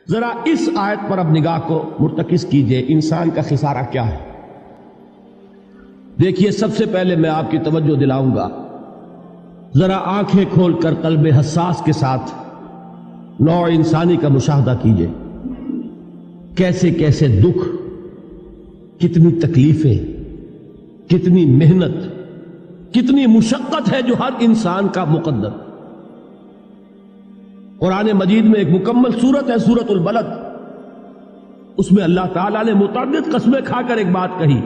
ذرا اس آیت پر اب نگاہ کو مرتکز کیجئے، انسان کا خسارہ کیا ہے؟ دیکھیے، سب سے پہلے میں آپ کی توجہ دلاؤں گا، ذرا آنکھیں کھول کر قلب حساس کے ساتھ نوع انسانی کا مشاہدہ کیجئے، کیسے کیسے دکھ، کتنی تکلیفیں، کتنی محنت، کتنی مشقت ہے جو ہر انسان کا مقدر۔ قرآن مجید میں ایک مکمل سورت ہے، سورت البلد، اس میں اللہ تعالیٰ نے متعدد قسمیں کھا کر ایک بات کہی،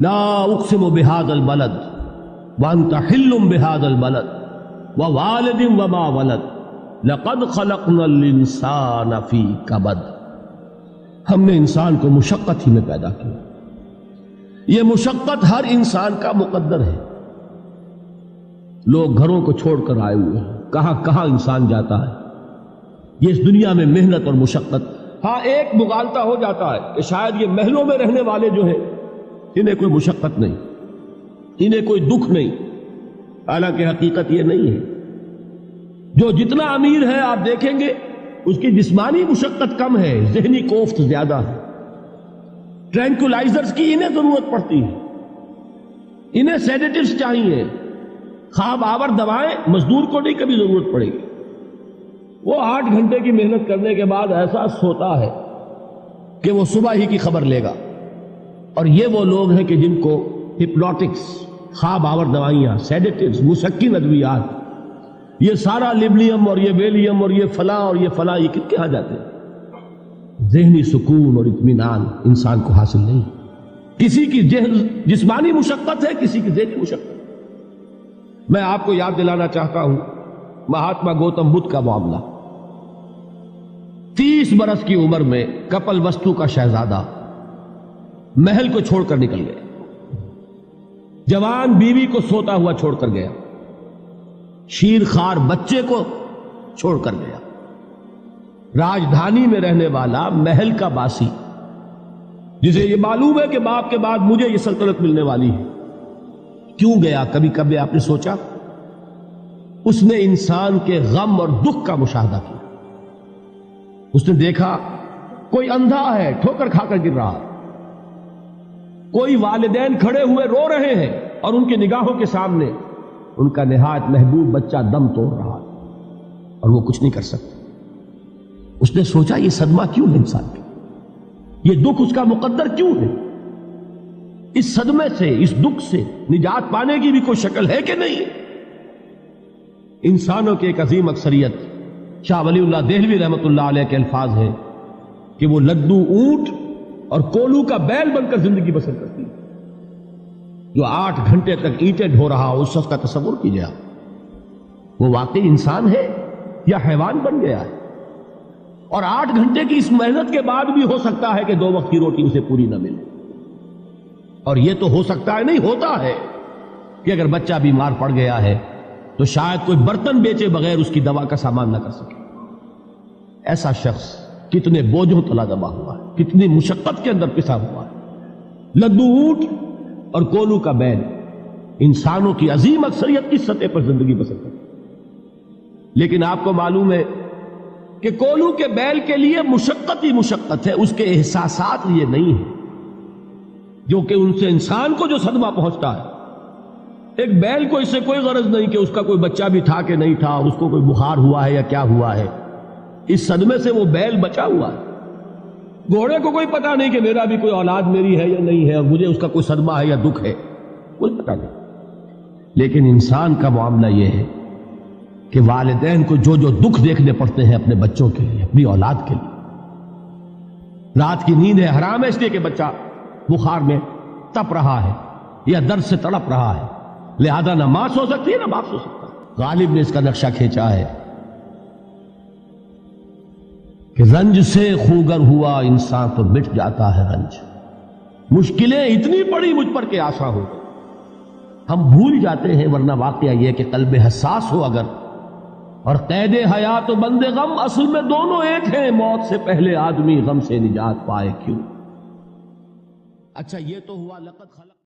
لا اقسم بہذا البلد وانت حل بہذا البلد ووالد وما ولد لقد خلقنا الانسان فی کبد۔ ہم نے انسان کو مشقت ہی میں پیدا کیا، یہ مشقت ہر انسان کا مقدر ہے۔ لوگ گھروں کو چھوڑ کر آئے ہوئے ہیں، کہاں کہاں انسان جاتا ہے، یہ اس دنیا میں محنت اور مشقت۔ ہاں، ایک مغالطہ ہو جاتا ہے کہ شاید یہ محلوں میں رہنے والے جو ہیں انہیں کوئی مشقت نہیں، انہیں کوئی دکھ نہیں، حالانکہ حقیقت یہ نہیں ہے۔ جو جتنا امیر ہے آپ دیکھیں گے اس کی جسمانی مشقت کم ہے، ذہنی کوفت زیادہ ہے۔ ٹرینکولائزرز کی انہیں ضرورت پڑتی ہے، انہیں سیڈیٹیوز چاہیے، خواب آور دوائیں مزدور کو نہیں کبھی ضرورت پڑے گی۔ وہ 8 گھنٹے کی محنت کرنے کے بعد احساس ہوتا ہے کہ وہ صبح ہی کی خبر لے گا۔ اور یہ وہ لوگ ہیں کہ جن کو ہپنوٹکس، خواب آور دوائیاں، سیڈیٹیوز، مسکن ادویات، یہ سارا لیبلیم اور یہ ویلیم اور یہ فلاں اور یہ فلاں، یہ کہاں جاتے ہیں؟ ذہنی سکون اور اطمینان انسان کو حاصل نہیں۔ کسی کی جسمانی مشقت ہے، کسی کی ذہنی مشقت۔ میں آپ کو یاد دلانا چاہتا ہوں مہاتما گوتم بدھ کا معاملہ۔ 30 برس کی عمر میں کپل وستو کا شہزادہ محل کو چھوڑ کر نکل گیا، جوان بیوی کو سوتا ہوا چھوڑ کر گیا، شیر خوار بچے کو چھوڑ کر گیا، راجدھانی میں رہنے والا محل کا باسی، جسے یہ معلوم ہے کہ باپ کے بعد مجھے یہ سلطنت ملنے والی ہے، کیوں گیا؟ کبھی کبھی آپ نے سوچا؟ اس نے انسان کے غم اور دکھ کا مشاہدہ کیا۔ اس نے دیکھا کوئی اندھا ہے، ٹھوکر کھا کر گر رہا ہے، کوئی والدین کھڑے ہوئے رو رہے ہیں اور ان کی نگاہوں کے سامنے ان کا نہایت محبوب بچہ دم توڑ رہا ہے اور وہ کچھ نہیں کر سکتا۔ اس نے سوچا یہ صدمہ کیوں ہے انسان کا، یہ دکھ اس کا مقدر کیوں ہے؟ اس صدمے سے، اس دکھ سے نجات پانے کی بھی کوئی شکل ہے کہ نہیں؟ انسانوں کی ایک عظیم اکثریت، شاہ ولی اللہ دہلوی رحمۃ اللہ علیہ کے الفاظ ہیں کہ وہ لدو اونٹ اور کولو کا بیل بن کر زندگی بسر کرتی ہے۔ جو 8 گھنٹے تک اینٹیں ڈھو رہا ہو، اس شخص کا تصور کیجیے آپ، وہ واقعی انسان ہے یا حیوان بن گیا ہے؟ اور 8 گھنٹے کی اس محنت کے بعد بھی ہو سکتا ہے کہ 2 وقت کی روٹی اسے پوری نہ ملے۔ اور یہ تو ہو سکتا ہے، نہیں ہوتا ہے، کہ اگر بچہ بیمار پڑ گیا ہے تو شاید کوئی برتن بیچے بغیر اس کی دوا کا سامان نہ کر سکے۔ ایسا شخص کتنے بوجھوں تلا دبا ہوا ہے، کتنی مشقت کے اندر پسا ہوا ہے۔ لدو اونٹ اور کولو کا بیل، انسانوں کی عظیم اکثریت اس سطح پر زندگی بسر کرتی ہے۔ لیکن آپ کو معلوم ہے کہ کولو کے بیل کے لیے مشقت ہی مشقت ہے، اس کے احساسات یہ نہیں ہیں جو کہ ان سے انسان کو جو صدمہ پہنچتا ہے۔ ایک بیل کو اس سے کوئی غرض نہیں کہ اس کا کوئی بچہ بھی تھا کہ نہیں تھا، اس کو کوئی بخار ہوا ہے یا کیا ہوا ہے، اس صدمے سے وہ بیل بچا ہوا ہے۔ گھوڑے کو کوئی پتہ نہیں کہ میرا بھی کوئی اولاد میری ہے یا نہیں ہے، اور مجھے اس کا کوئی صدمہ ہے یا دکھ ہے، کوئی پتہ نہیں۔ لیکن انسان کا معاملہ یہ ہے کہ والدین کو جو جو دکھ دیکھنے پڑتے ہیں اپنے بچوں کے لیے، اپنی اولاد کے لیے۔ رات کی نیند ہے حرام ہے اس لیے کہ بچہ بخار میں تپ رہا ہے یا درد سے تڑپ رہا ہے، لہذا نہ ماں سو سکتی ہے نہ باپ سو سکتا۔ غالب نے اس کا نقشہ کھینچا ہے کہ رنج سے خوگر ہوا انسان تو مٹ جاتا ہے رنج، مشکلیں اتنی پڑی مجھ پر کہ آسا ہو۔ ہم بھول جاتے ہیں، ورنہ واقعہ یہ کہ قلب حساس ہو اگر، اور قید حیات و بند غم، اصل میں دونوں ایک ہیں، موت سے پہلے آدمی غم سے نجات پائے کیوں؟ اچھا، یہ تو ہوا لقد خلق